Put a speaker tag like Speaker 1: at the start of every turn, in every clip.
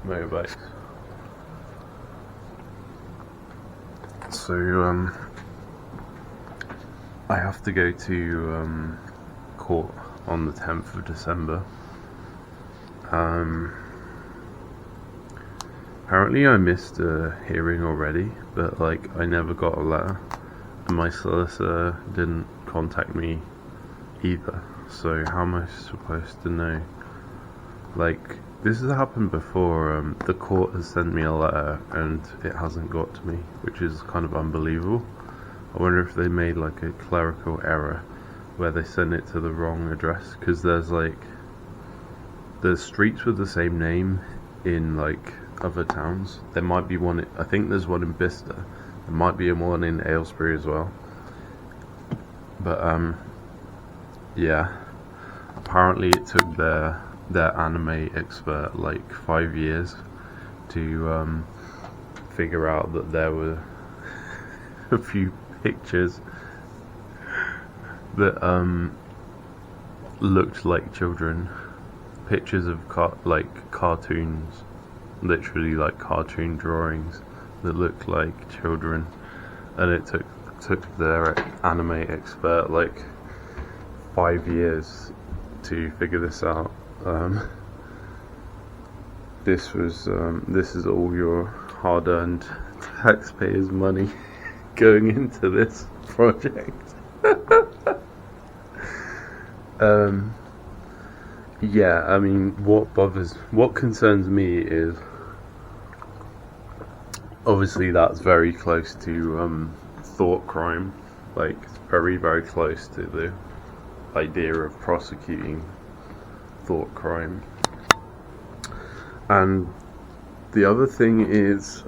Speaker 1: motorbikes. So I have to go to court on the 10th of December. Apparently I missed a hearing already, but like I never got a letter, and my solicitor didn't contact me either. So how am I supposed to know? Like, this has happened before. The court has sent me a letter and it hasn't got to me, which is kind of unbelievable. I wonder if they made like a clerical error where they sent it to the wrong address, because there's streets with the same name in like other towns. There might be one, I think there's one in Bicester, there might be one in Aylesbury as well, but yeah, apparently it took their anime expert like 5 years to figure out that there were a few pictures that looked like children, pictures of cartoons, literally like cartoon drawings that looked like children, and it took their anime expert like 5 years to figure this out. This is all your hard-earned taxpayers' money going into this project. Yeah, I mean, what concerns me is obviously that's very close to thought crime. Like, it's very, very close to the idea of prosecuting thought crime. And the other thing is,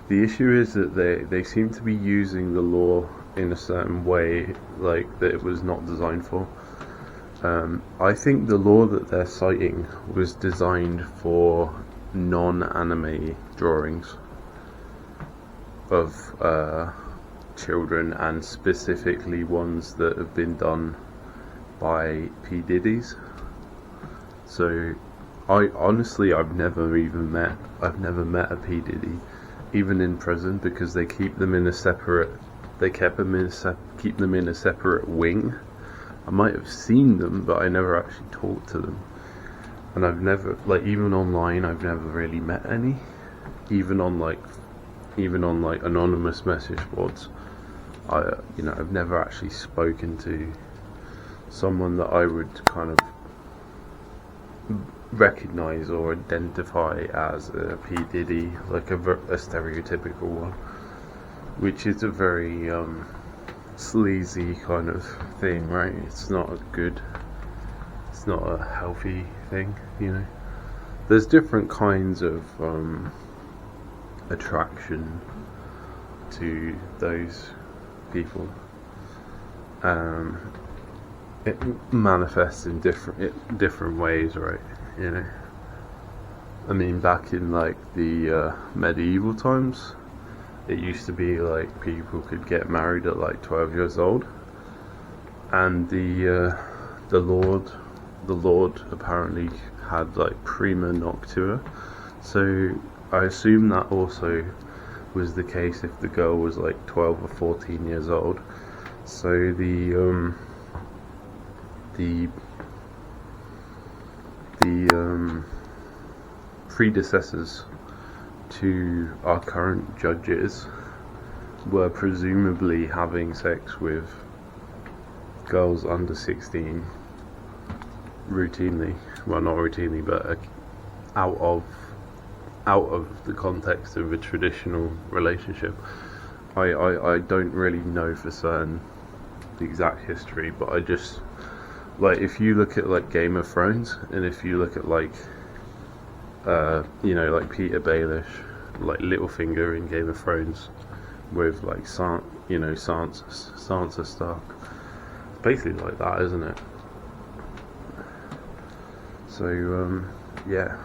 Speaker 1: the issue is that they seem to be using the law in a certain way, like that it was not designed for. I think the law that they're citing was designed for non-anime drawings of children, and specifically ones that have been done by P. Diddy's. So I've never met a P. Diddy, even in prison, because they keep them in a separate wing. I might have seen them, but I never actually talked to them. And I've never, like, even online, I've never really met any. Even on anonymous message boards, I've never actually spoken to someone that I would kind of recognize or identify as a P. Diddy, like a stereotypical one, which is a very sleazy kind of thing, right? It's not a healthy thing, There's different kinds of attraction to those people. It manifests in different ways, right? I mean, back in like the medieval times, it used to be like people could get married at like 12 years old, and the Lord apparently had like prima noctua. So I assume that also was the case if the girl was like 12 or 14 years old. So the predecessors to our current judges were presumably having sex with girls under 16 routinely. Well, not routinely, but out of the context of a traditional relationship. I don't really know for certain the exact history, but I just, like, if you look at like Game of Thrones, and if you look at like like Peter Baelish, like Littlefinger in Game of Thrones, with like Sansa Stark, it's basically like that, isn't it? So yeah,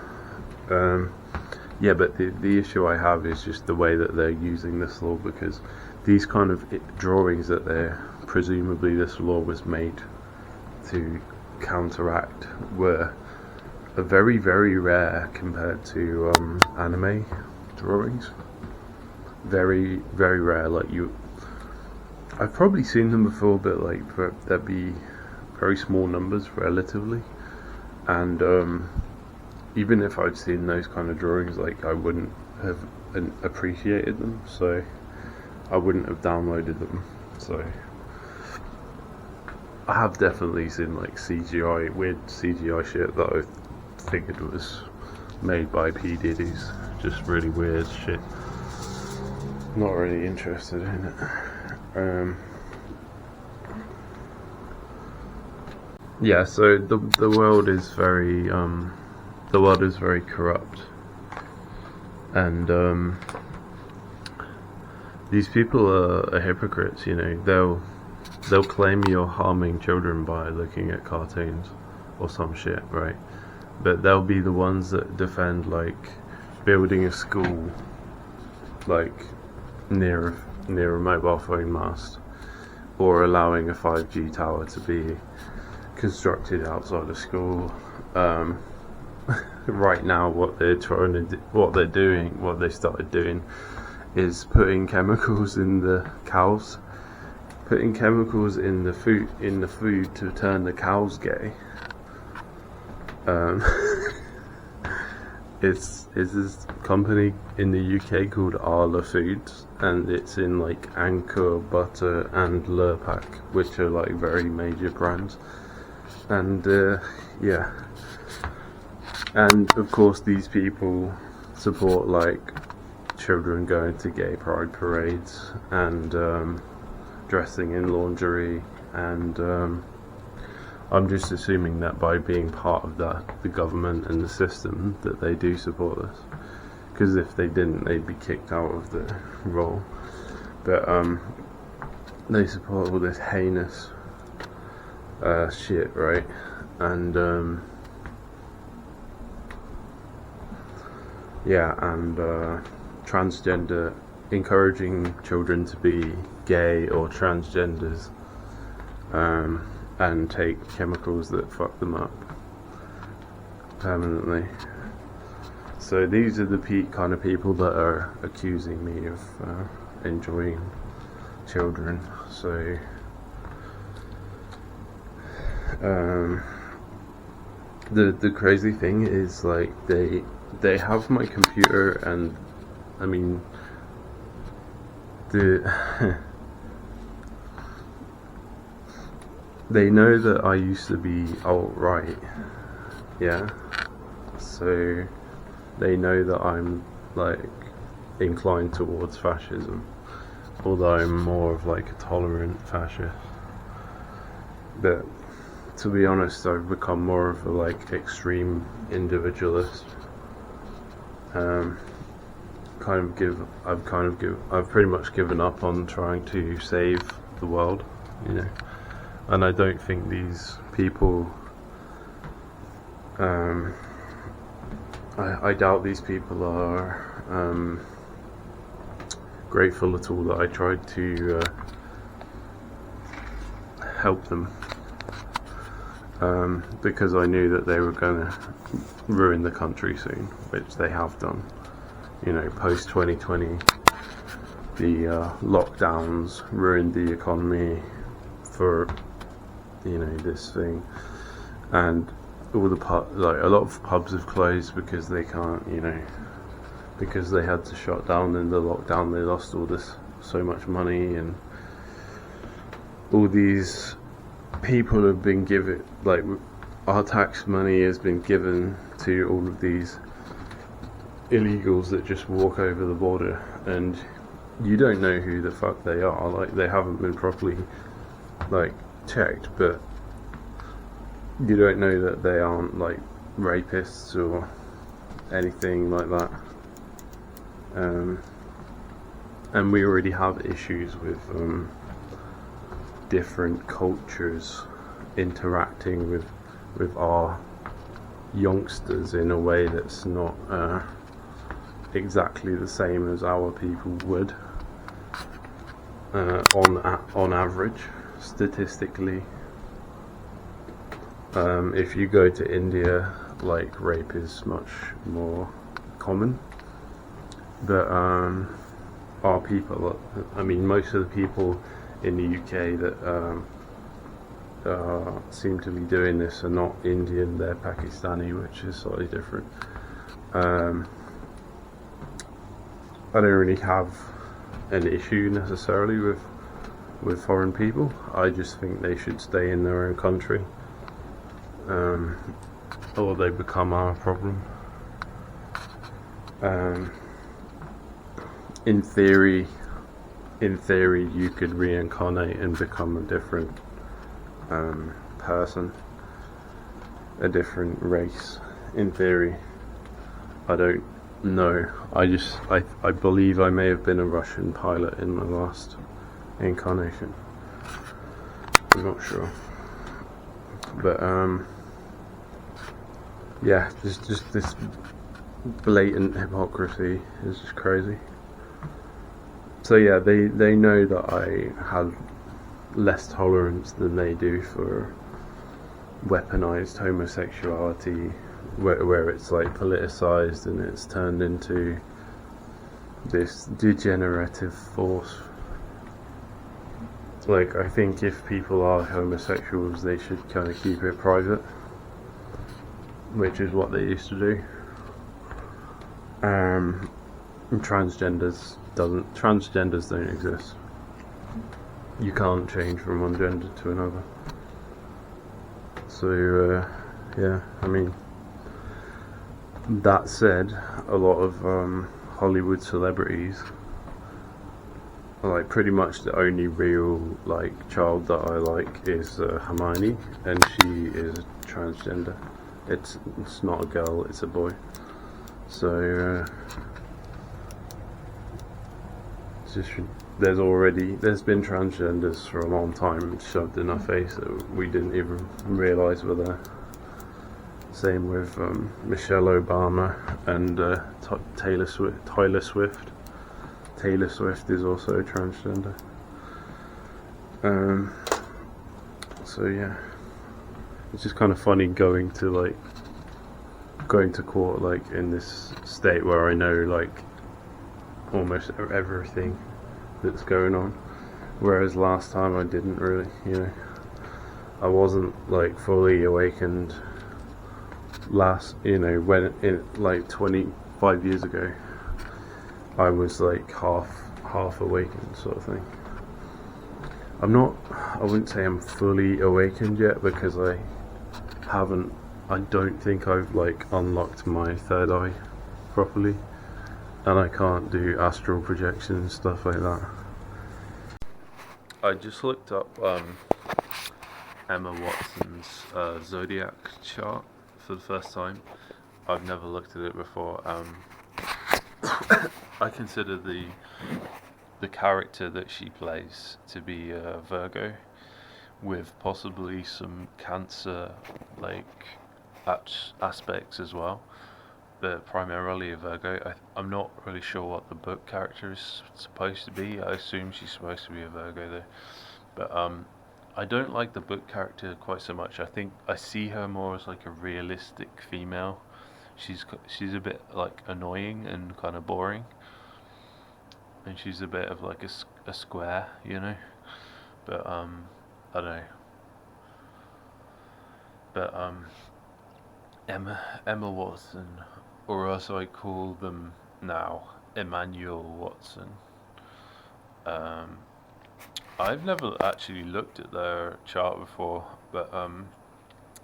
Speaker 1: but the issue I have is just the way that they're using this law, because these kind of drawings that presumably this law was made to counteract were very, very rare compared to anime drawings. Very, very rare. Like I've probably seen them before, but like there'd be very small numbers relatively, and even if I'd seen those kind of drawings, like I wouldn't have appreciated them, so I wouldn't have downloaded them. So I have definitely seen like weird CGI shit that I figured was made by P. Diddy's, just really weird shit. Not really interested in it. Yeah, so the world is very corrupt, and these people are hypocrites. You know, they'll claim you're harming children by looking at cartoons or some shit, right? But they'll be the ones that defend like building a school like near a mobile phone mast, or allowing a 5G tower to be constructed outside of school. Right now, what they started doing is putting chemicals in the cows, putting chemicals in the food to turn the cows gay. It's this company in the UK called Arla Foods, and it's in like Anchor, Butter and Lurpak, which are like very major brands. And yeah, and of course these people support like children going to gay pride parades and dressing in lingerie, and I'm just assuming that by being part of the government and the system, that they do support this, because if they didn't, they'd be kicked out of the role. But they support all this heinous shit, right? And yeah, and transgender, encouraging children to be gay or transgenders, and take chemicals that fuck them up permanently. So these are the kind of people that are accusing me of enjoying children. So the crazy thing is, like, they have my computer, and I mean they know that I used to be alt-right, yeah, so they know that I'm like inclined towards fascism, although I'm more of like a tolerant fascist. But to be honest, I've become more of a like extreme individualist. I've pretty much given up on trying to save the world, you know. And I don't think these people, I doubt these people are grateful at all that I tried to help them, because I knew that they were going to ruin the country soon, which they have done. You know, post 2020, the lockdowns ruined the economy for, you know, this thing, and all a lot of pubs have closed because they can't, you know, because they had to shut down in the lockdown. They lost so much money, and all these people have been given, like, our tax money has been given to all of these illegals that just walk over the border, and you don't know who the fuck they are. Like, they haven't been properly like checked, but you don't know that they aren't like rapists or anything like that. And we already have issues with different cultures interacting with our youngsters in a way that's not exactly the same as our people would, on average, statistically. If you go to India, like, rape is much more common. But our people, I mean, most of the people in the UK that seem to be doing this are not Indian, they're Pakistani, which is slightly different. I don't really have an issue necessarily with foreign people. I just think they should stay in their own country, or they become our problem. In theory, you could reincarnate and become a different person, a different race. In theory, I don't know. I believe I may have been a Russian pilot in my last incarnation. I'm not sure, but yeah, just this blatant hypocrisy is just crazy. So yeah, they know that I have less tolerance than they do for weaponized homosexuality, where it's like politicized and it's turned into this degenerative force. Like, I think if people are homosexuals, they should kind of keep it private, which is what they used to do. Transgenders don't exist. You can't change from one gender to another. So yeah, I mean, that said, a lot of Hollywood celebrities, like, pretty much the only real, like, child that I like is Hermione, and she is transgender. It's not a girl, it's a boy. So it's just, there's been transgenders for a long time shoved in our face that we didn't even realise were there. Same with Michelle Obama and Taylor Swift. Taylor Swift is also a transgender. So yeah, it's just kind of funny going to court, like, in this state where I know, like, almost everything that's going on, whereas last time I didn't really, I wasn't, like, fully awakened when in, like, 25 years ago. I was, like, half awakened, sort of thing. I wouldn't say I'm fully awakened yet, because I don't think I've, like, unlocked my third eye properly, and I can't do astral projection and stuff like that. I just looked up Emma Watson's zodiac chart for the first time. I've never looked at it before. I consider the character that she plays to be Virgo, with possibly some Cancer, like, aspects as well, but primarily a Virgo. I'm not really sure what the book character is supposed to be. I assume she's supposed to be a Virgo though, but I don't like the book character quite so much. I think I see her more as, like, a realistic female. She's a bit, like, annoying and kind of boring, and she's a bit of, like, a square, but I don't know. But Emma Watson, or as I call them now, Emmanuel Watson. I've never actually looked at their chart before, but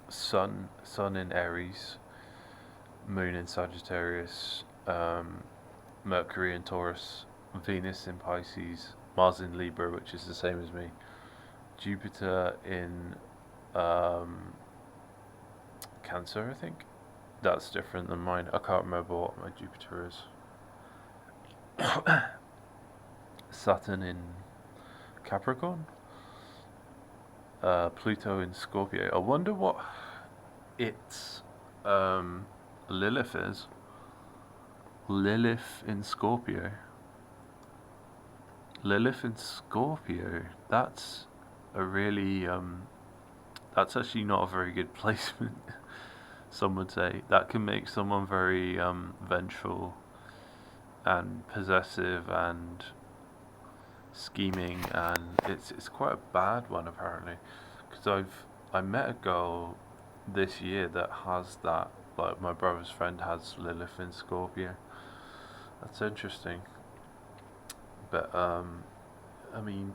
Speaker 1: Sun in Aries, Moon in Sagittarius, Mercury in Taurus, Venus in Pisces, Mars in Libra, which is the same as me, Jupiter in Cancer, I think. That's different than mine. I can't remember what my Jupiter is. Saturn in Capricorn, Pluto in Scorpio. I wonder what its Lilith is. Lilith in Scorpio. Lilith in Scorpio. That's a really that's actually not a very good placement. Some would say that can make someone very vengeful and possessive and scheming, and it's quite a bad one apparently. Because I met a girl this year that has that. Like my brother's friend has Lilith in Scorpio. That's interesting. But I mean,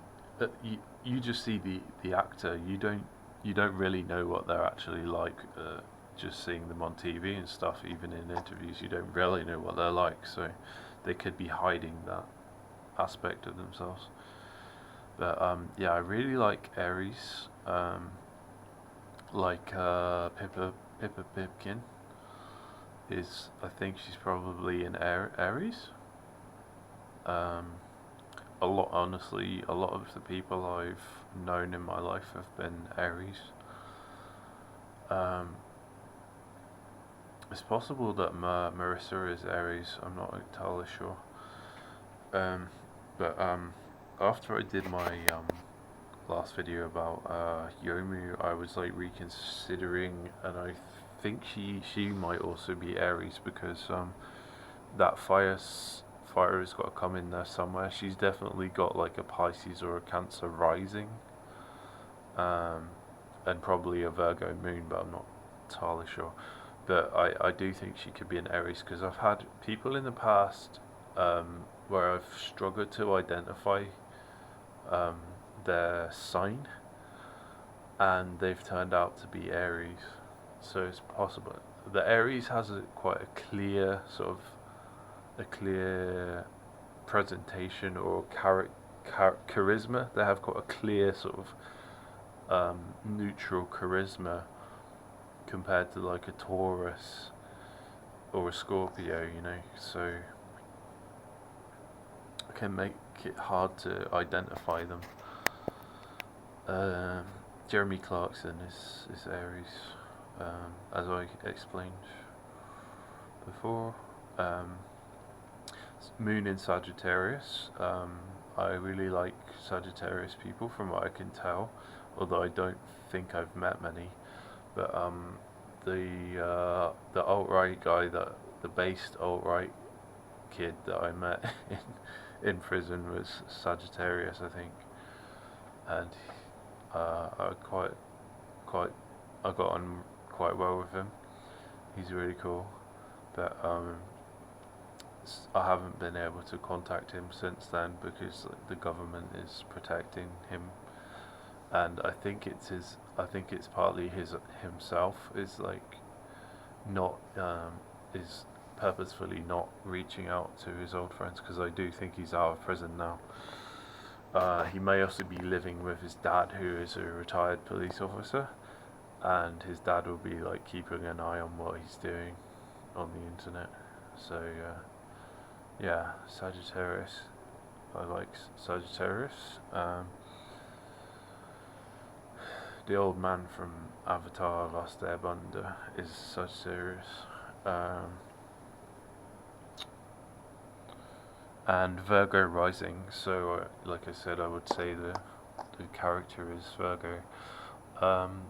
Speaker 1: you just see the actor. You don't really know what they're actually like. Just seeing them on TV and stuff, even in interviews, you don't really know what they're like. So they could be hiding that aspect of themselves. But yeah, I really like Aries. Like Pippa Pipkin is. I think she's probably an Aries. Um, honestly, a lot of the people I've known in my life have been Aries. Um, it's possible that Marissa is Aries. I'm not entirely sure. But after I did my last video about Yomu, I was like reconsidering, and I think she might also be Aries because that fire has got to come in there somewhere. She's definitely got like a Pisces or a Cancer rising, um, and probably a Virgo moon, but I'm not entirely sure. But I do think she could be an Aries because I've had people in the past where I've struggled to identify um, their sign, and they've turned out to be Aries. So it's possible. The Aries has quite a clear sort of a clear presentation or charisma. They have quite a clear sort of neutral charisma compared to like a Taurus or a Scorpio, so it can make it hard to identify them. Um, Jeremy Clarkson is Aries, as I explained before. Moon in Sagittarius. I really like Sagittarius people from what I can tell, although I don't think I've met many. But the alt right guy, the based alt right kid that I met in prison was Sagittarius, I think, and I quite I got on quite well with him. He's really cool, but I haven't been able to contact him since then because the government is protecting him, and I think it's partly his himself is like not is purposefully not reaching out to his old friends because I do think he's out of prison now. He may also be living with his dad, who is a retired police officer, and his dad will be like keeping an eye on what he's doing on the internet. So yeah, Sagittarius. I like Sagittarius. The old man from Avatar: Last Airbender is Sagittarius. And Virgo rising. So, like I said, I would say the character is Virgo. Um,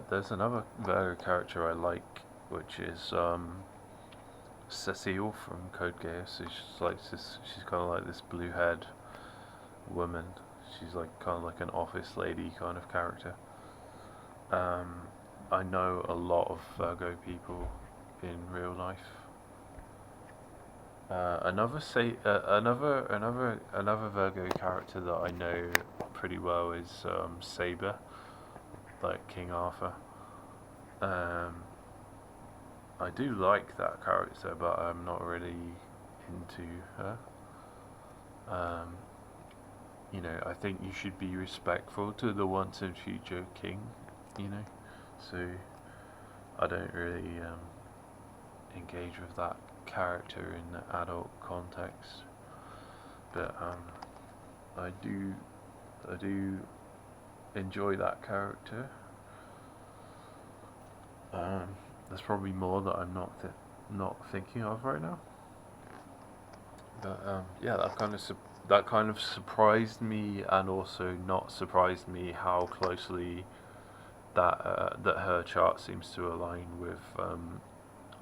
Speaker 1: there's another Virgo character I like, which is Cecile from Code Geass. She's like this. She's kind of like this blue-haired woman. She's like kind of like an office lady kind of character. I know a lot of Virgo people in real life. Another Virgo character that I know pretty well is Saber, like King Arthur. Um, I do like that character, but I'm not really into her. Um, I think you should be respectful to the once and future king. So I don't really engage with that character in the adult context, but I do enjoy that character. There's probably more that I'm not thinking of right now, but yeah, that kind of surprised me, and also not surprised me how closely that her chart seems to align with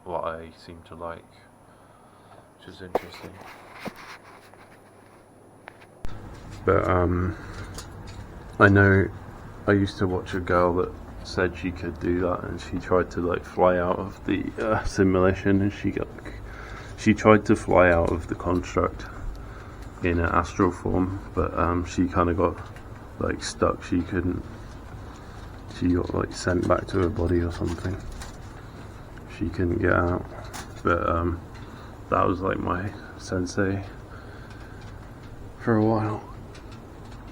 Speaker 1: what I seem to like, which is interesting. But I know I used to watch a girl that said she could do that, and she tried to like fly out of the simulation, and she tried to fly out of the construct in an astral form, but she kind of got like stuck. She couldn't. She got like sent back to her body or something. She couldn't get out. But that was like my sensei for a while.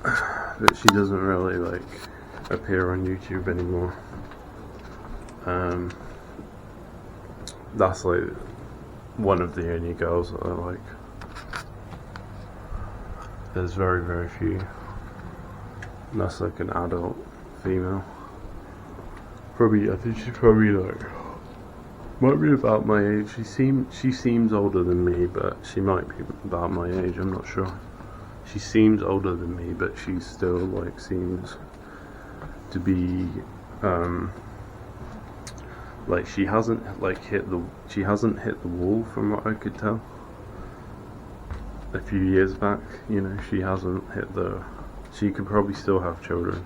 Speaker 1: But she doesn't really like appear on YouTube anymore. That's like one of the only girls that I like. There's very, very few. And that's like an adult female. Probably, I think she's probably like, might be about my age. She seems older than me, but she might be about my age. I'm not sure. She seems older than me, but she still like seems to be like she hasn't hit the wall from what I could tell. A few years back, you know, she hasn't hit the. She could probably still have children.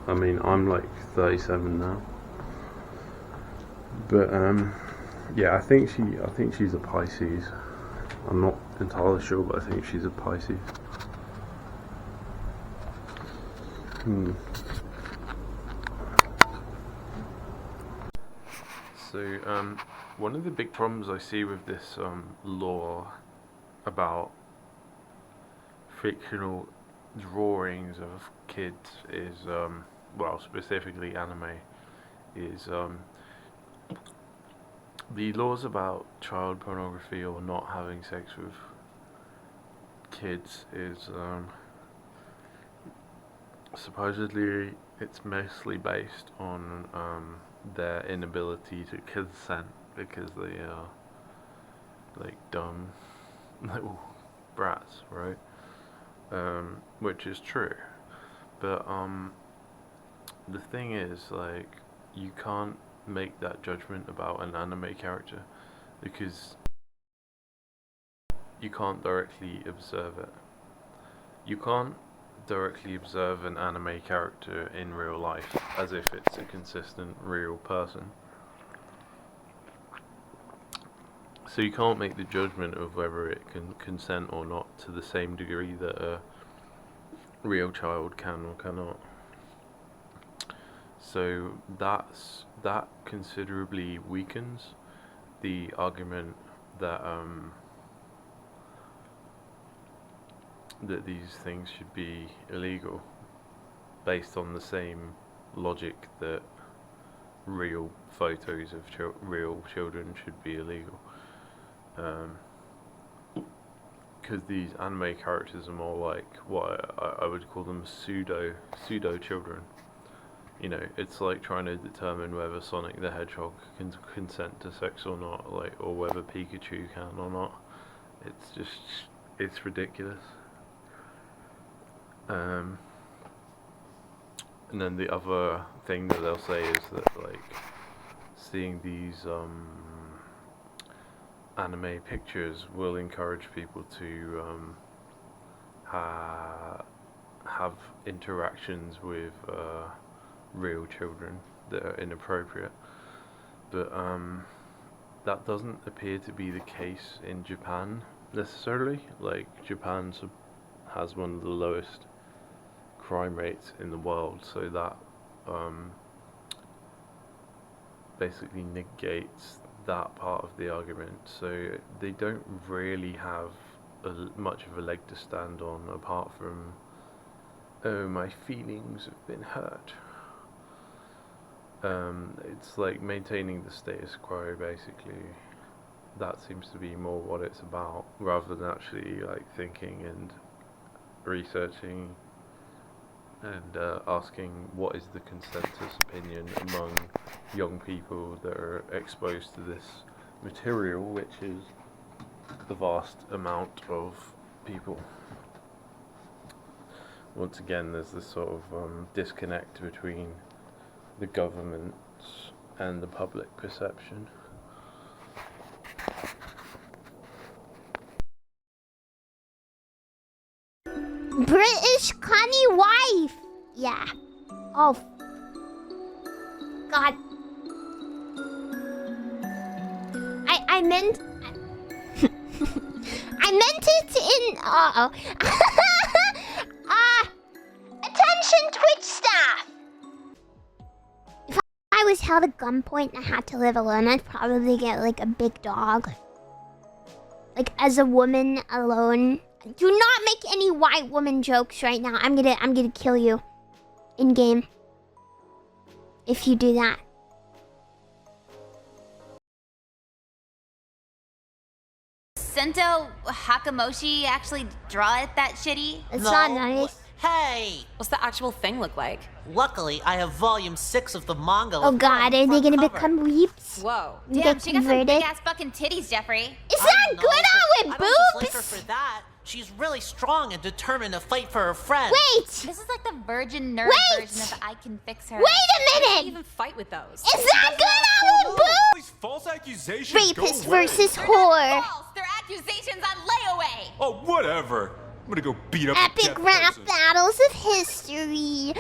Speaker 1: I mean, I'm like 37 now, but yeah, I think she's a Pisces. I'm not entirely sure, but I think she's a Pisces. So one of the big problems I see with this law about fictional drawings of kids is, well, specifically anime, is the laws about child pornography or not having sex with kids is supposedly it's mostly based on their inability to consent because they are like dumb little brats, right? Which is true, but the thing is, like, you can't make that judgment about an anime character because you can't directly observe it. You can't directly observe an anime character in real life as if it's a consistent real person. So you can't make the judgment of whether it can consent or not to the same degree that a real child can or cannot. So that considerably weakens the argument that that these things should be illegal, based on the same logic that real photos of real children should be illegal. Because these anime characters are more like what I would call them pseudo children. You know, it's like trying to determine whether Sonic the Hedgehog can consent to sex or not, like, or whether Pikachu can or not. It's ridiculous. And then the other thing that they'll say is that, like, seeing these anime pictures will encourage people to have interactions with real children that are inappropriate, but that doesn't appear to be the case in Japan necessarily. Like, Japan has one of the lowest crime rates in the world, so that basically negates that part of the argument. So they don't really have much of a leg to stand on apart from, oh, my feelings have been hurt. It's like maintaining the status quo, basically. That seems to be more what it's about, rather than actually like thinking and researching and asking what is the consensus opinion among young people that are exposed to this material, which is the vast amount of people. Once again, there's this sort of disconnect between the government and the public perception.
Speaker 2: British Connie wife. Yeah. Oh. God. I meant. I meant it in. Attention, Twitch staff. If I was held at gunpoint and I had to live alone, I'd probably get like a big dog. Like as a woman alone. Do not make any white woman jokes right now. I'm gonna kill you in game if you do that.
Speaker 3: Sento Hakamoshi actually draw it that shitty?
Speaker 2: It's not nice.
Speaker 4: Hey!
Speaker 5: What's the actual thing look like?
Speaker 4: Luckily, I have volume 6 of the manga.
Speaker 2: Oh God, are they gonna become weeps?
Speaker 5: Whoa.
Speaker 3: Damn, she got some big ass fucking titties, Jeffrey.
Speaker 2: Is that good out with
Speaker 4: I don't just like her
Speaker 2: boobs?
Speaker 4: for that. She's really strong and determined to fight for her friend.
Speaker 2: Wait!
Speaker 3: This is like the virgin nerd version of I Can Fix Her.
Speaker 2: Wait a minute!
Speaker 5: Even fight with those.
Speaker 2: Is that good out with boobs?
Speaker 6: These false accusations.
Speaker 2: Rapist
Speaker 6: go away.
Speaker 2: versus
Speaker 3: They're
Speaker 2: whore.
Speaker 3: not false. They're accusations on layaway.
Speaker 6: Oh, whatever. I'm gonna go beat up a
Speaker 2: Epic
Speaker 6: deaf
Speaker 2: rap
Speaker 6: person.
Speaker 2: battles of history.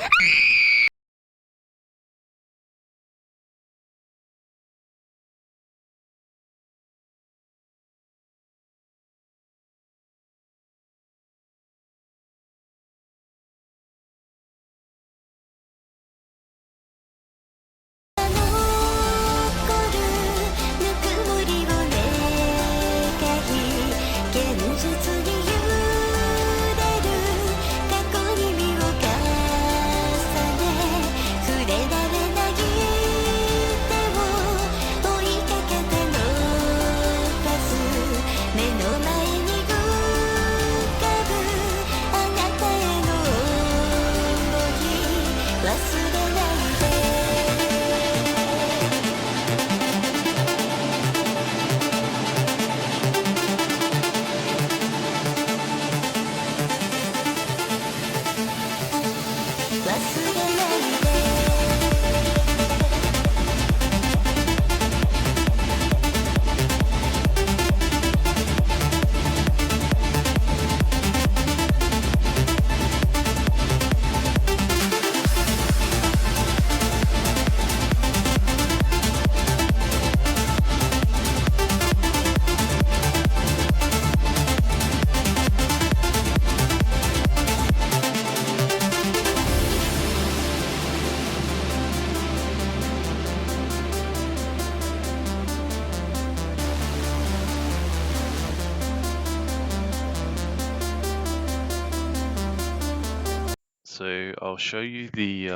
Speaker 1: So I'll show you the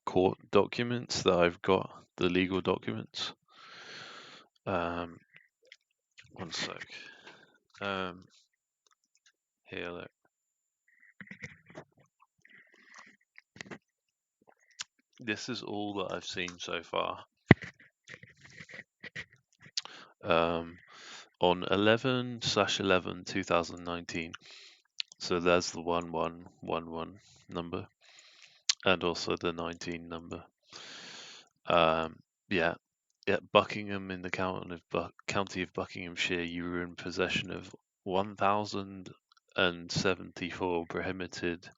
Speaker 1: court documents that I've got, the legal documents. One sec. Here, look. This is all that I've seen so far. On 11/11/2019. So there's the 1111 number, and also the 19 number. Yeah, Buckingham in the county of Buckinghamshire, you were in possession of 1,074 prohibited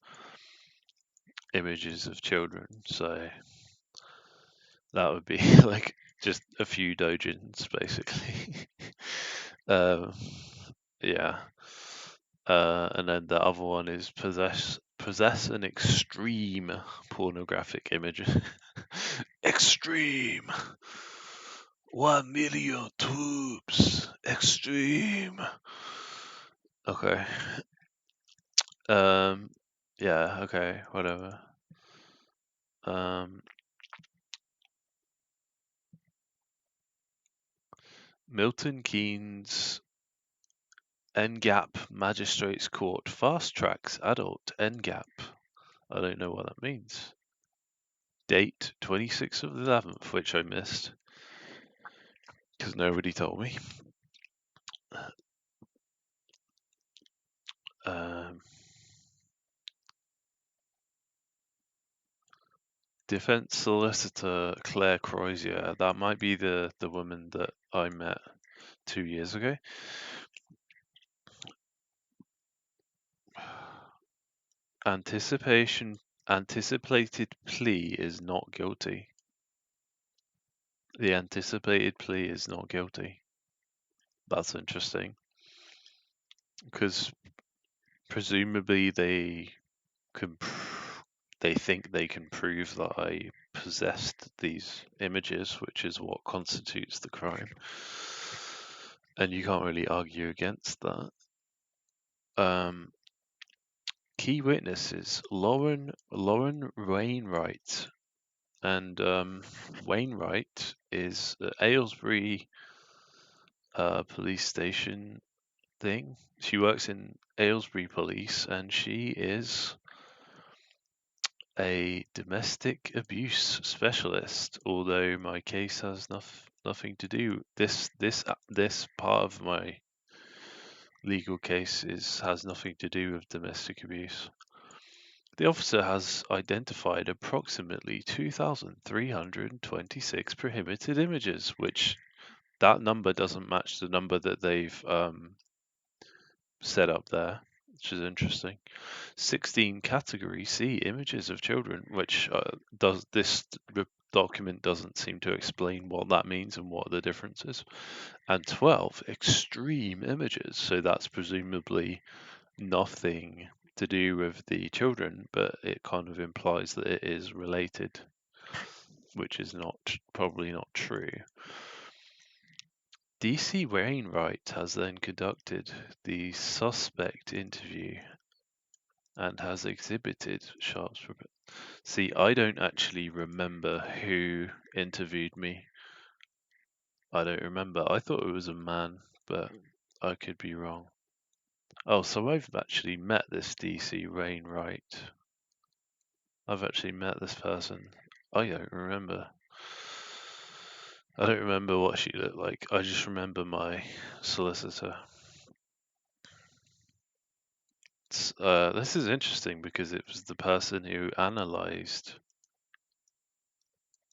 Speaker 1: images of children. So that would be like just a few dojins, basically. Yeah. And then the other one is possess an extreme pornographic image. Extreme. 1 million tubes. Extreme. Okay. Yeah, okay, whatever. Milton Keynes NGAP Magistrates Court fast tracks adult NGAP. I don't know what that means. Date 26th of the 11th, which I missed because nobody told me.
Speaker 7: Defense solicitor Claire Crozier. That might be the woman that I met 2 years ago. Anticipated plea is not guilty. The anticipated plea is not guilty. That's interesting. Because presumably they think they can prove that I possessed these images, which is what constitutes the crime. And you can't really argue against that. Key witnesses: Lauren Wainwright, and Wainwright is the Aylesbury police station thing. She works in Aylesbury Police, and she is a domestic abuse specialist. Although my case has nothing to do. This part of my legal case has nothing to do with domestic abuse. The officer has identified approximately 2,326 prohibited images, which that number doesn't match the number that they've set up there, which is interesting. 16 Category C images of children, which this document doesn't seem to explain what that means and what the difference is. And 12 extreme images, so that's presumably nothing to do with the children, but it kind of implies that it is related, which is probably not true. DC Wainwright has then conducted the suspect interview and has exhibited Sharp's. See, I don't actually remember who interviewed me. I don't remember. I thought it was a man, but I could be wrong. Oh, so I've actually met this DC Wainwright. I've actually met this person. I don't remember. I don't remember what she looked like. I just remember my solicitor. This is interesting because it was the person who analyzed.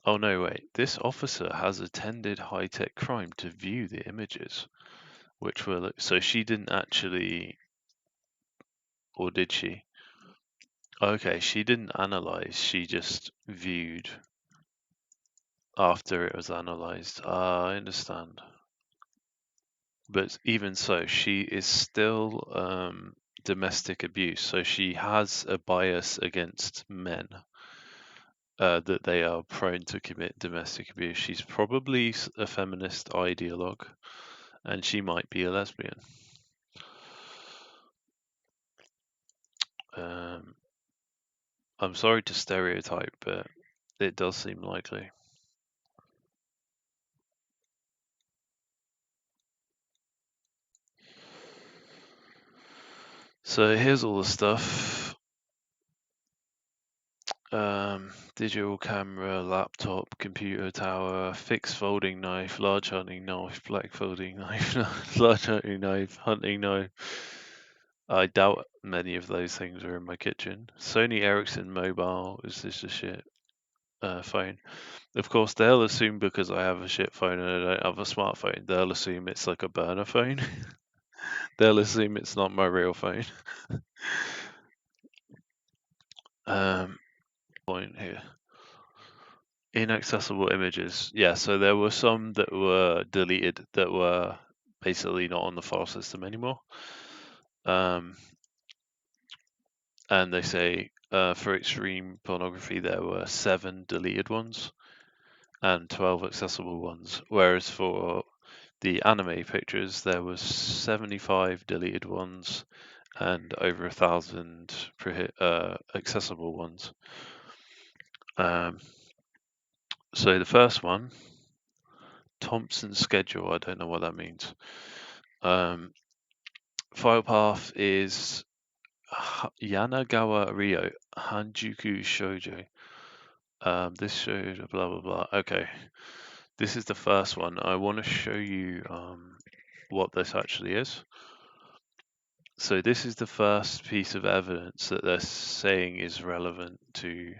Speaker 7: Oh no, wait. This officer has attended high-tech crime to view the images, which were so she didn't actually, or did she? Okay, she didn't analyze. She just viewed after it was analyzed. I understand. But even so, she is still domestic abuse, so she has a bias against men, that they are prone to commit domestic abuse. She's probably a feminist ideologue, and she might be a lesbian. I'm sorry to stereotype, but it does seem likely. So here's all the stuff. Digital camera, laptop, computer tower, fixed folding knife, large hunting knife, black folding knife, large hunting knife. I doubt many of those things are in my kitchen. Sony Ericsson mobile, is this a shit phone? Of course, they'll assume because I have a shit phone and I don't have a smartphone, they'll assume it's like a burner phone. They'll assume it's not my real phone. Point here. Inaccessible images. Yeah, so there were some that were deleted that were basically not on the file system anymore. And they say for extreme pornography there were 7 deleted ones and 12 accessible ones, whereas for the anime pictures there was 75 deleted ones and over 1,000 accessible ones. So the first one, Thompson schedule, I don't know what that means. File path is Yanagawa Ryo Hanjuku Shoujo. This showed blah blah blah. Okay, this is the first one. I want to show you what this actually is. So this is the first piece of evidence that they're saying is relevant to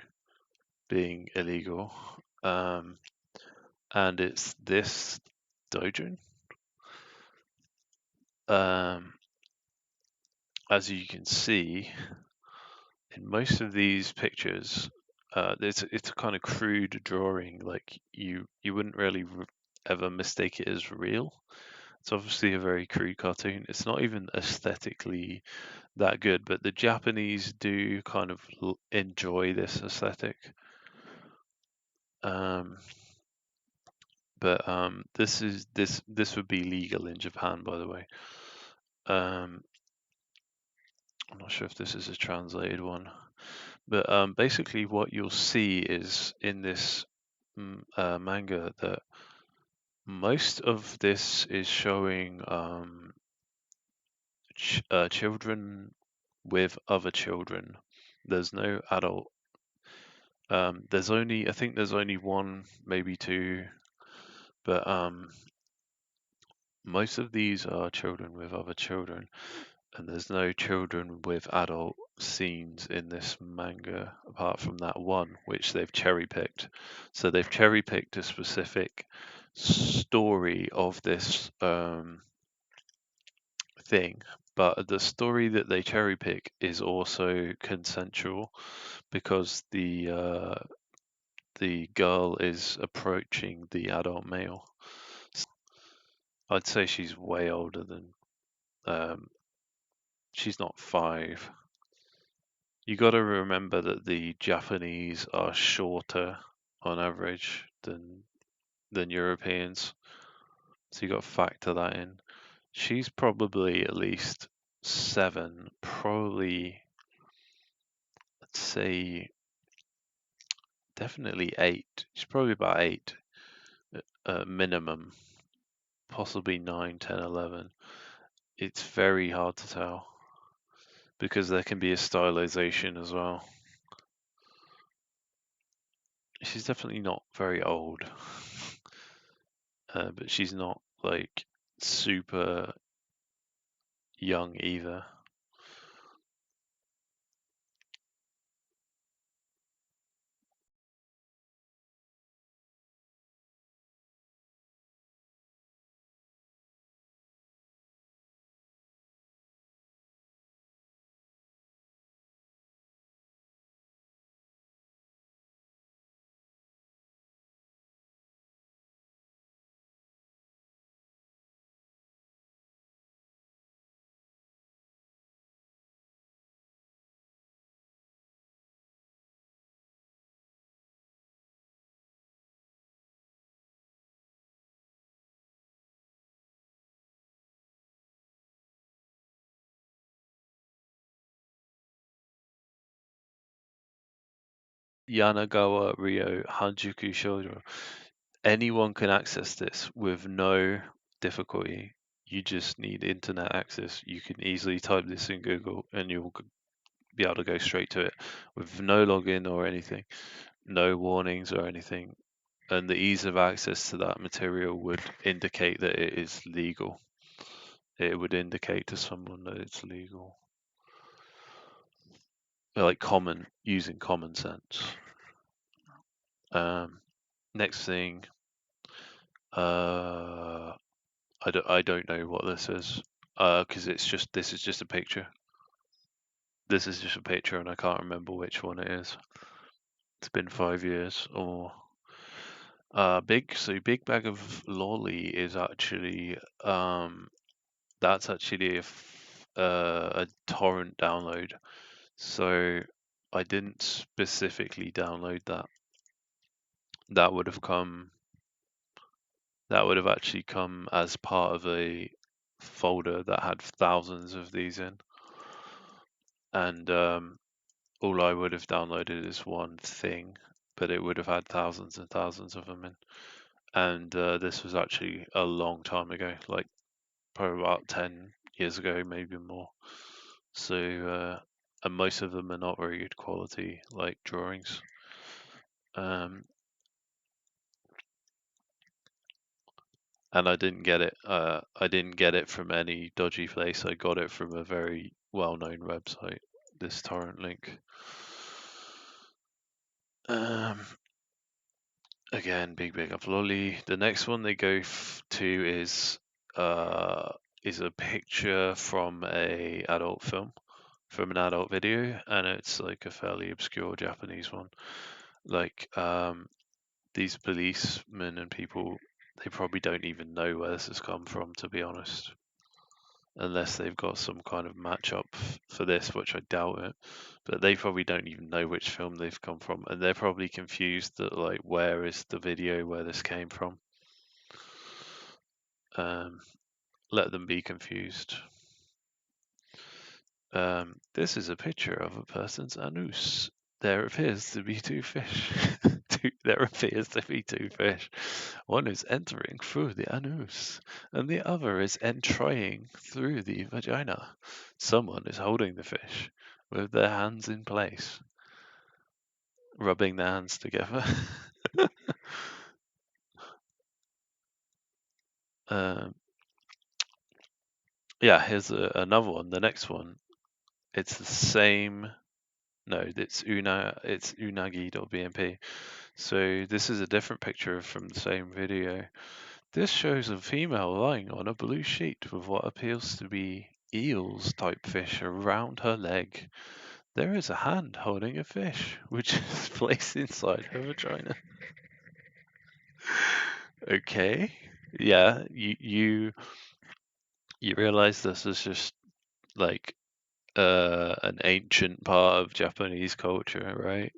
Speaker 7: being illegal. And it's this doujin. As you can see, in most of these pictures, it's a kind of crude drawing. Like you wouldn't really ever mistake it as real. It's obviously a very crude cartoon. It's not even aesthetically that good, but the Japanese do kind of enjoy this aesthetic. But this would be legal in Japan, by the way. I'm not sure if this is a translated one, but basically what you'll see is in this manga that most of this is showing children with other children. There's no adult. I think there's only one, maybe two, but most of these are children with other children, and there's no children with adult scenes in this manga apart from that one, which they've cherry picked. So they've cherry picked a specific story of this thing, but the story that they cherry pick is also consensual because the girl is approaching the adult male. I'd say she's way older than she's not 5. You got to remember that the Japanese are shorter on average than Europeans, so you got to factor that in. She's probably at least 7, probably, let's say, definitely 8. She's probably about 8 minimum, possibly 9, 10, 11. It's very hard to tell because there can be a stylization as well. She's definitely not very old, but she's not like super young either. Yanagawa Ryo Hanjuku Shoujo. Anyone can access this with no difficulty. You just need internet access. You can easily type this in Google and you'll be able to go straight to it with no login or anything, no warnings or anything. And the ease of access to that material would indicate that it is legal. It would indicate to someone that it's legal. Like using common sense. Next thing, I don't know what this is, because this is just a picture. This is just a picture, and I can't remember which one it is. It's been 5 years or big bag of lolly is actually that's actually a torrent download. So I didn't specifically download that. That would have actually come as part of a folder that had thousands of these in, and all I would have downloaded is one thing, but it would have had thousands and thousands of them in. And this was actually a long time ago, like probably about 10 years ago, maybe more. So and most of them are not very good quality, like drawings. And I didn't get it. I didn't get it from any dodgy place. I got it from a very well-known website. This torrent link. Again, big up lolly. The next one they go to is a picture from a adult film, from an adult video, and it's like a fairly obscure Japanese one. Like these policemen and people, they probably don't even know where this has come from, to be honest, unless they've got some kind of matchup for this, which I doubt it. But they probably don't even know which film they've come from, and they're probably confused that like, where is the video where this came from? Let them be confused. This is a picture of a person's anus. There appears to be two fish. There appears to be two fish. One is entering through the anus, and the other is entering through the vagina. Someone is holding the fish with their hands in place, rubbing their hands together. Yeah, here's another one. The next one, it's the same. No, it's unagi.bmp. So this is a different picture from the same video. This shows a female lying on a blue sheet with what appears to be eels type fish around her leg. There is a hand holding a fish, which is placed inside her vagina. Okay, yeah, you realize this is just like an ancient part of Japanese culture, right?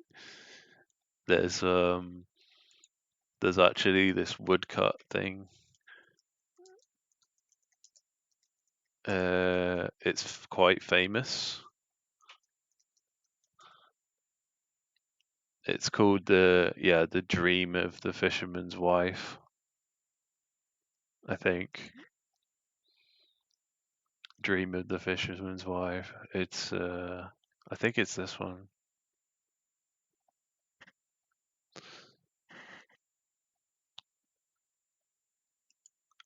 Speaker 7: There's actually this woodcut thing. It's quite famous. It's called the Dream of the Fisherman's Wife, I think. Dream of the Fisherman's Wife. It's I think it's this one.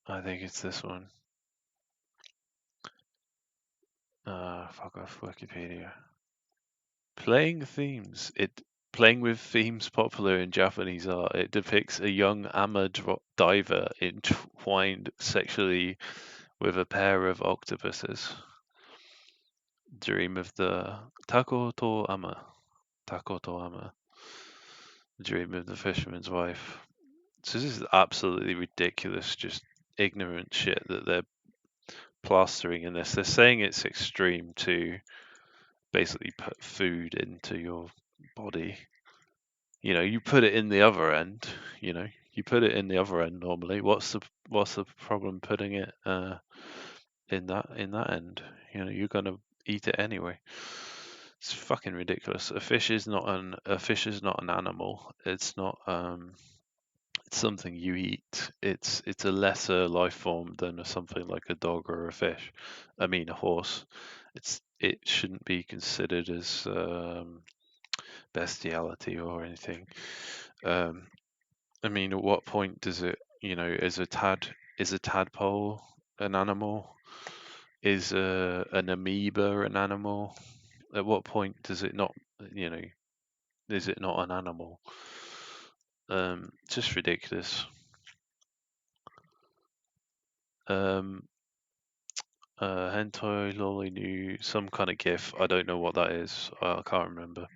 Speaker 7: I think it's this one. Fuck off Wikipedia. Playing with themes popular in Japanese art. It depicts a young diver entwined sexually with a pair of octopuses. Dream of the Takoto Ama. Dream of the Fisherman's Wife. So this is absolutely ridiculous, just ignorant shit that they're plastering in this. They're saying it's extreme to basically put food into your body. You know, you put it in the other end. You know, you put it in the other end normally. What's the problem putting it in that end? You know, you're gonna eat it anyway. It's fucking ridiculous. A fish is not an animal. It's not it's something you eat. It's a lesser life form than something like a dog or a fish. I mean, a horse. It shouldn't be considered as bestiality or anything. I mean, at what point does it? You know, is a tadpole an animal? Is an amoeba an animal? At what point does it not? You know, is it not an animal? Just ridiculous. Hentai lolly new some kind of GIF. I don't know what that is. I can't remember.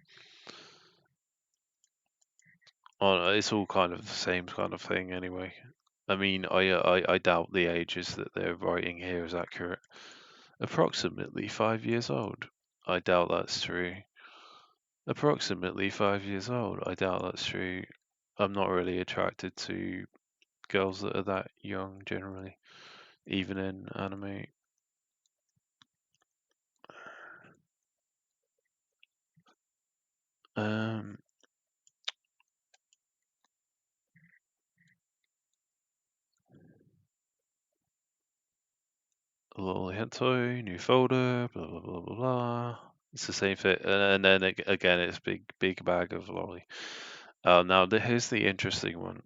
Speaker 7: Oh, it's all kind of the same kind of thing anyway. I mean, I doubt the ages that they're writing here is accurate. Approximately 5 years old. I doubt that's true. Approximately 5 years old. I doubt that's true. I'm not really attracted to girls that are that young generally, even in anime. Lol hentai, new folder, blah blah blah blah blah. It's the same thing, and then again, it's big bag of lolly. Now here's the interesting one.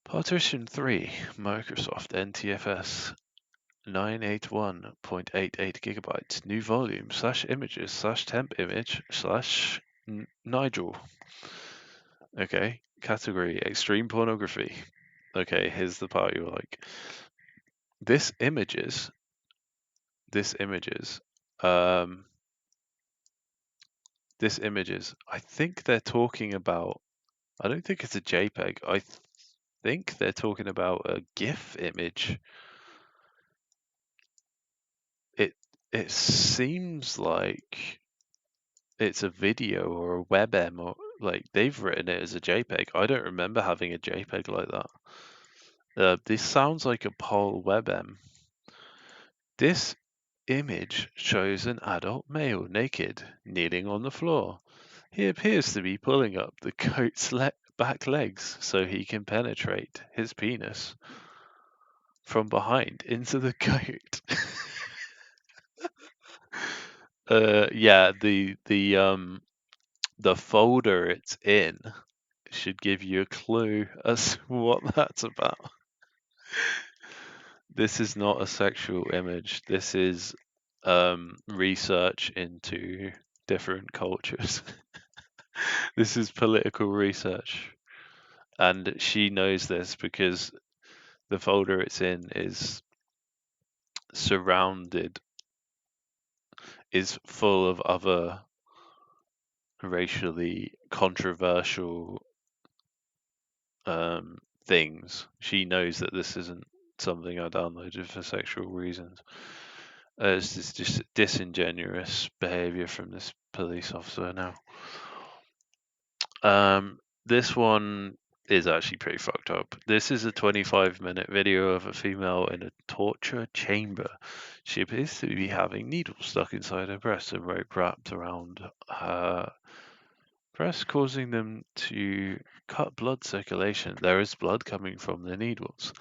Speaker 7: Partition 3, Microsoft NTFS 981.88 gigabytes, new volume /images /temp image /Nigel. Okay, category extreme pornography. Okay, here's the part you like. This images. Um, this images. I think they're talking about. I don't think it's a JPEG. I think they're talking about a GIF image. It seems like it's a video or a WebM, or like they've written it as a JPEG. I don't remember having a JPEG like that. This sounds like a POL WebM. This image shows an adult male naked, kneeling on the floor. He appears to be pulling up the coat's back legs so he can penetrate his penis from behind into the coat. Yeah, the folder it's in should give you a clue as to what that's about. This is not a sexual image. This is research into different cultures. This is political research. And she knows this because the folder it's in surrounded, is full of other racially controversial things. She knows that this isn't something I downloaded for sexual reasons. It's just disingenuous behavior from this police officer now. This one is actually pretty fucked up. This is a 25-minute video of a female in a torture chamber. She appears to be having needles stuck inside her breast and rope wrapped around her breast, causing them to cut blood circulation. There is blood coming from the needles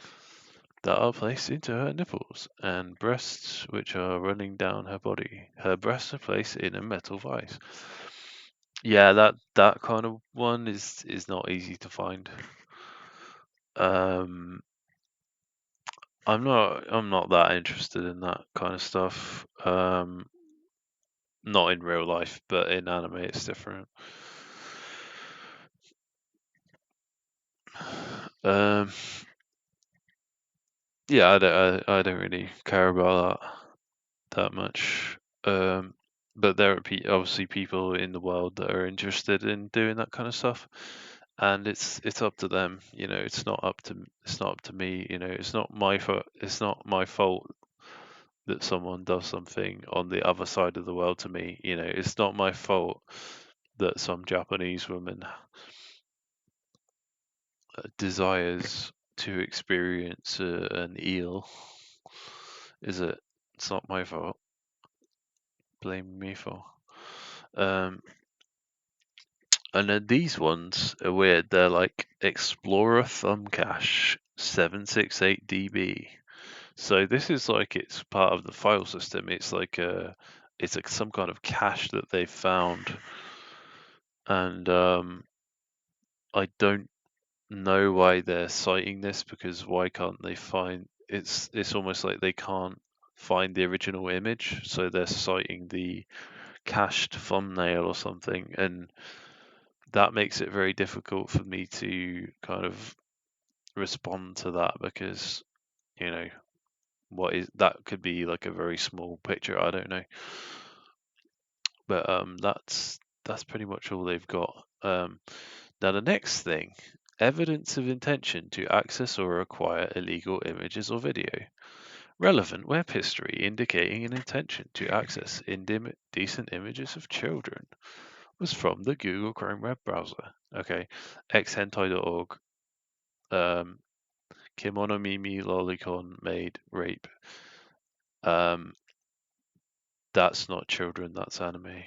Speaker 7: that are placed into her nipples and breasts, which are running down her body. Her breasts are placed in a metal vise. Yeah, that kind of one is not easy to find. I'm not that interested in that kind of stuff. Not in real life, but in anime it's different. Yeah, I don't really care about that much. But there are obviously people in the world that are interested in doing that kind of stuff, and it's up to them. You know, it's not up to me. You know, it's not my fault. It's not my fault that someone does something on the other side of the world to me. You know, it's not my fault that some Japanese woman desires to experience an eel. Is it? It's not my fault. Blame me for. And then these ones are weird. They're like Explorer Thumb Cache 768 DB. So this is like it's part of the file system. It's like some kind of cache that they found, and I don't know why they're citing this, because why can't they find it's almost like they can't find the original image, so they're citing the cached thumbnail or something, and that makes it very difficult for me to kind of respond to that, because you know what is that could be like a very small picture, I don't know, but that's pretty much all they've got. Now the next thing, evidence of intention to access or acquire illegal images or video. Relevant web history indicating an intention to access indecent images of children was from the Google Chrome web browser. Okay, xhentai.org, Kimono Mimi Lolicon made rape. That's not children, that's anime.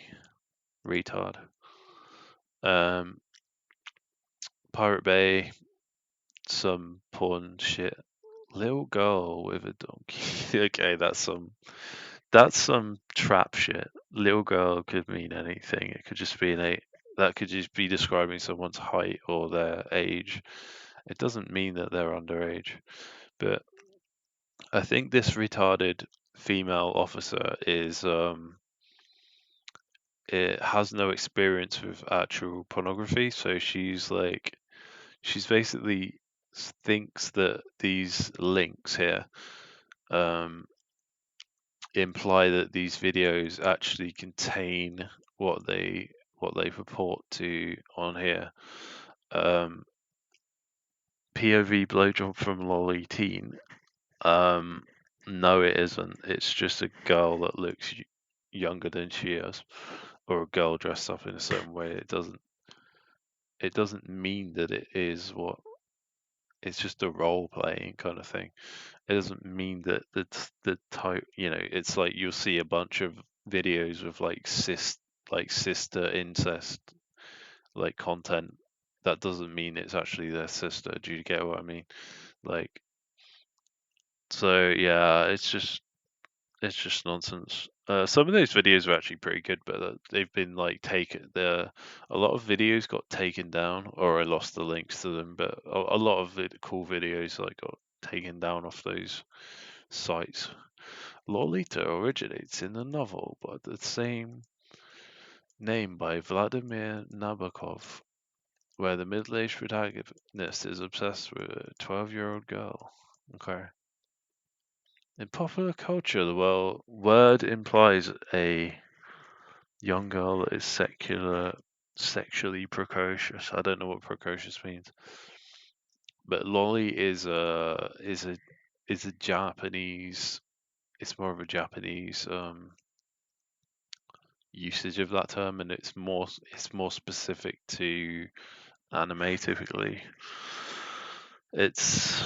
Speaker 7: Retard. Pirate Bay, some porn shit. Little girl with a donkey. Okay, that's some trap shit. Little girl could mean anything. It could just be that could just be describing someone's height or their age. It doesn't mean that they're underage. But I think this retarded female officer is it has no experience with actual pornography, so she's basically thinks that these links here imply that these videos actually contain what they purport to on here. POV blowjob from lolly teen. No, it isn't. It's just a girl that looks younger than she is, or a girl dressed up in a certain way. It doesn't mean that it is what. It's just a role playing kind of thing. It doesn't mean that the type. It's like you'll see a bunch of videos with like sister incest like content. That doesn't mean it's actually their sister. Do you get what I mean? Like, so yeah, it's just nonsense. Some of those videos are actually pretty good, but they've been like taken. A lot of videos got taken down, or I lost the links to them. But a lot of cool videos like got taken down off those sites. Lolita originates in the novel by the same name by Vladimir Nabokov, where the middle-aged protagonist is obsessed with a 12-year-old girl. Okay. In popular culture, the word implies a young girl that is sexually precocious. I don't know what precocious means, but lolly is a Japanese. It's more of a Japanese usage of that term, and it's more specific to anime typically. It's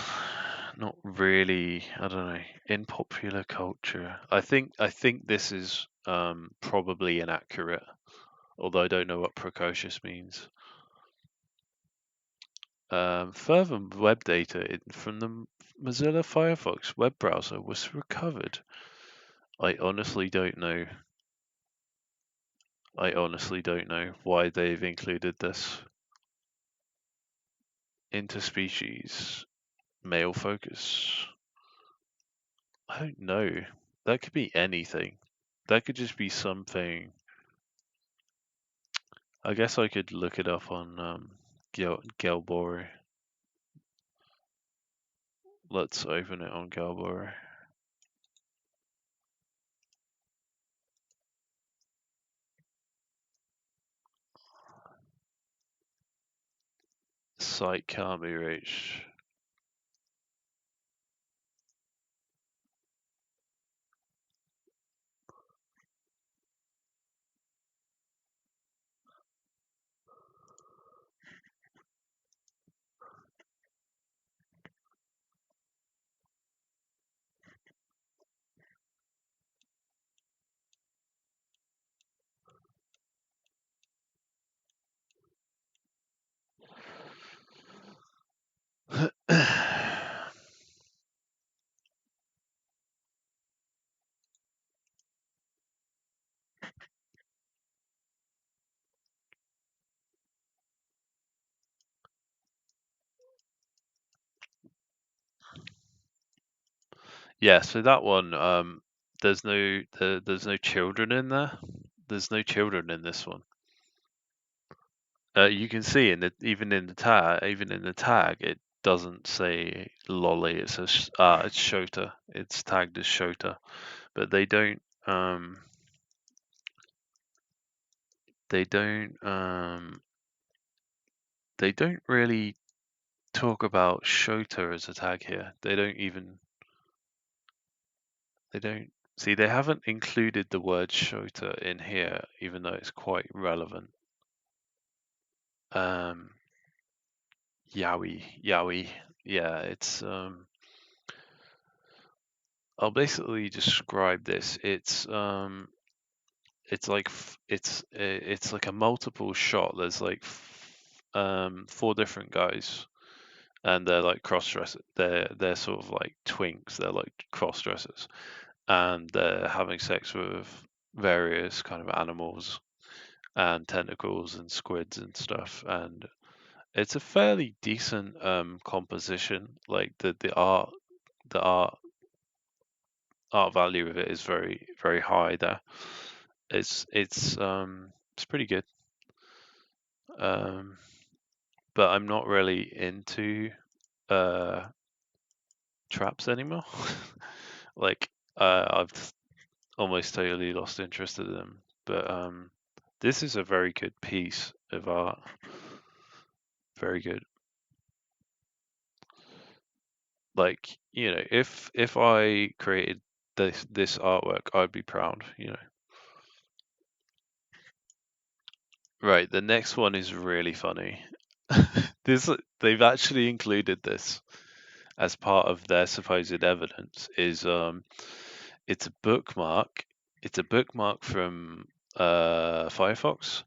Speaker 7: not really, I don't know, in popular culture. I think this is probably inaccurate, although I don't know what precocious means. Further web data from the Mozilla Firefox web browser was recovered. I honestly don't know. Why they've included this. Interspecies, male focus. I don't know. That could be anything. That could just be something. I guess I could look it up on Galbori. Let's open it on Galbori. Site can't be reached. Yeah, so that one, there's no children in there. There's no children in this one. You can see even in the tag, it doesn't say lolly. It says it's Shota. It's tagged as Shota, but they don't really talk about Shota as a tag here. They don't see, they haven't included the word Shota in here, even though it's quite relevant. Yaoi. Yeah, it's I'll basically describe this. It's like it's like a multiple shot. There's like 4 different guys, and they're like cross dressers. They're sort of like twinks. They're like cross dressers, and they're having sex with various kind of animals and tentacles and squids and stuff. And it's a fairly decent composition. Like the art art value of it is very, very high there. it's pretty good. But I'm not really into traps anymore. Like I've almost totally lost interest in them. But this is a very good piece of art. Very good. Like, if I created this artwork, I'd be proud. Right, the next one is really funny. They've actually included this as part of their supposed evidence. It's a bookmark. It's a bookmark from Firefox,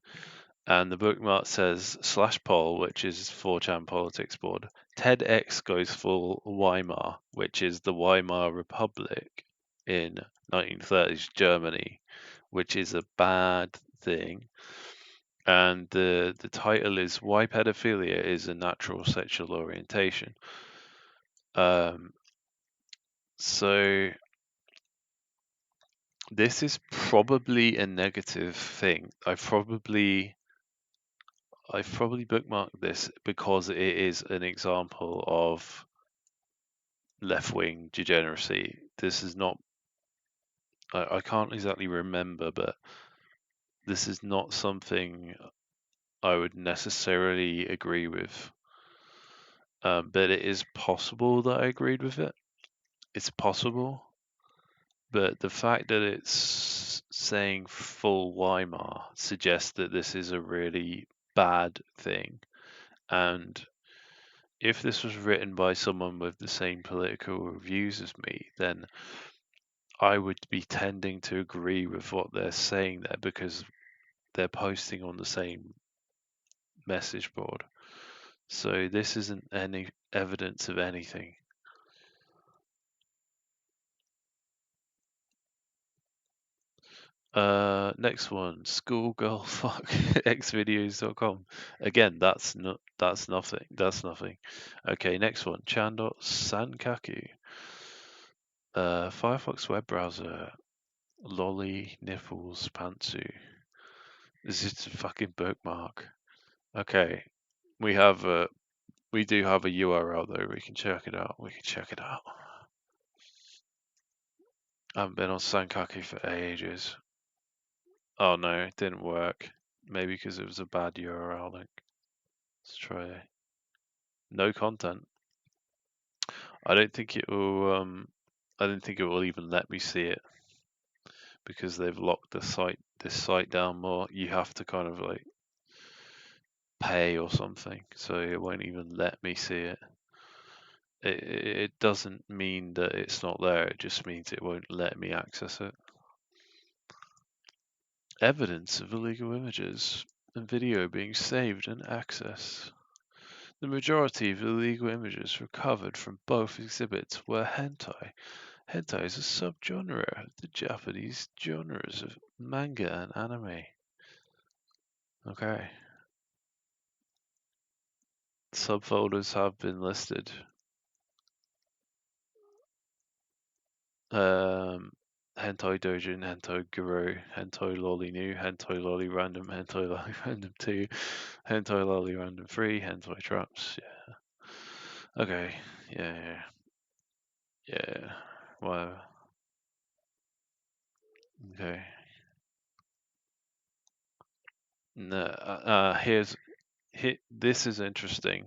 Speaker 7: and the bookmark says /poll, which is 4chan politics board. TEDx goes full Weimar, which is the Weimar Republic in 1930s Germany, which is a bad thing. And the title is Why Pedophilia is a Natural Sexual Orientation. So this is probably a negative thing. I've probably bookmarked this because it is an example of left-wing degeneracy. This is not. I can't exactly remember, but this is not something I would necessarily agree with. But it is possible that I agreed with it. It's possible, but the fact that it's saying full Weimar suggests that this is a really bad thing. And if this was written by someone with the same political views as me, then I would be tending to agree with what they're saying there because they're posting on the same message board. So this isn't any evidence of anything. Next one, schoolgirl fuck xvideos.com. Again, that's nothing. That's nothing. Okay, next one, chan.sankaku. Firefox web browser, lolly nipples pantsu. This is a fucking bookmark. Okay, we do have a URL though. We can check it out. I haven't been on Sankaku for ages. Oh no, it didn't work. Maybe because it was a bad URL link. Let's try. No content. I don't think it will. I don't think it will even let me see it because they've locked this site down more. You have to kind of like pay or something, so it won't even let me see it. It doesn't mean that it's not there. It just means it won't let me access it. Evidence of illegal images and video being saved and accessed. The majority of illegal images recovered from both exhibits were hentai. Hentai is a subgenre of the Japanese genres of manga and anime. Okay. Subfolders have been listed. Hentai Dojin, Hentai Guru, Hentai Lolly New, Hentai Lolly Random, Hentai Lolly Random 2, Hentai Lolly Random 3, Hentai Traps. Yeah. Okay. Yeah. Whatever. Okay. No. This is interesting.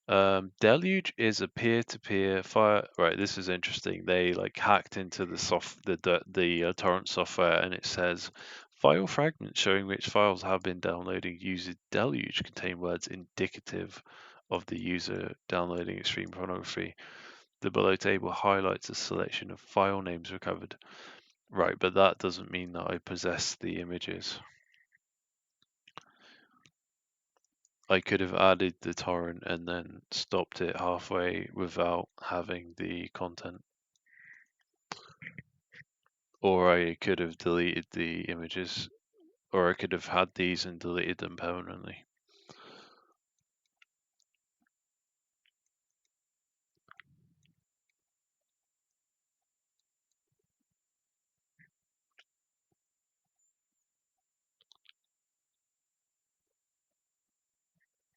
Speaker 7: Deluge is a peer-to-peer fire. Right, this is interesting. They like hacked into the torrent software, and it says file fragments showing which files have been downloading using Deluge contain words indicative of the user downloading extreme pornography. The below table highlights a selection of file names recovered. Right, but that doesn't mean that I possess the images. I could have added the torrent and then stopped it halfway without having the content. Or I could have deleted the images, or I could have had these and deleted them permanently.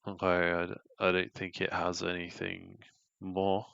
Speaker 7: Okay, I don't think it has anything more.